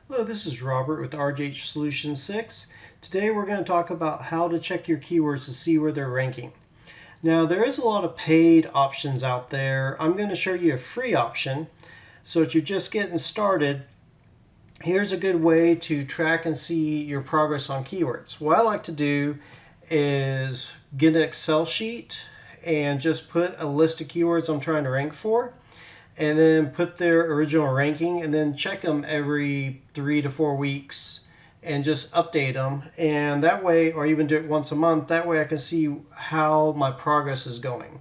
Hello, this is Robert with RJH Solution 6. Today we're going to talk about how to check your keywords to see where they're ranking. Now there is a lot of paid options out there. I'm going to show you a free option. So if you're just getting started, here's a good way to track and see your progress on keywords. What I like to do is get an Excel sheet and just put a list of keywords I'm trying to rank for, and then put their original ranking, and then check them every 3 to 4 weeks and just update them. And that way, or even do it once a month, that way I can see how my progress is going.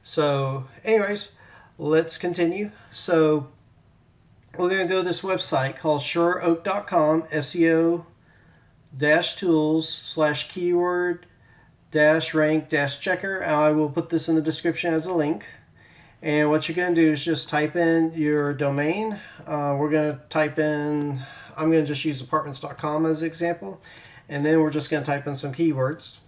So anyways, let's continue. So we're going to go to this website called sureoak.com, SEO-tools/keyword-rank-checker. I will put this in the description as a link. And what you're going to do is just type in your domain. We're going to type in, I'm going to just use apartments.com as an example. And then we're just going to type in some keywords.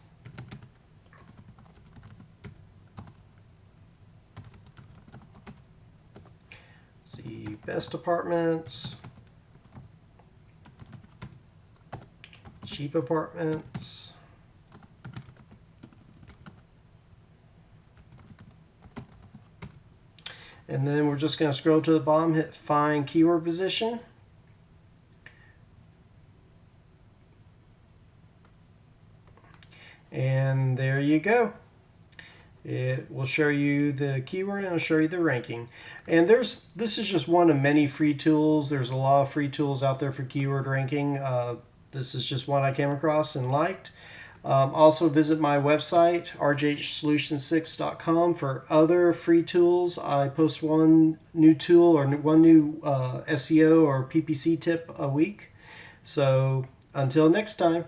See, best apartments, cheap apartments, and then we're just going to scroll to the bottom, hit find keyword position. And there you go. It will show you the keyword and it'll show you the ranking. And this is just one of many free tools. There's a lot of free tools out there for keyword ranking. This is just one I came across and liked. Also visit my website, rjhsolution6.com, for other free tools. I post one new tool or one new SEO or PPC tip a week. So until next time.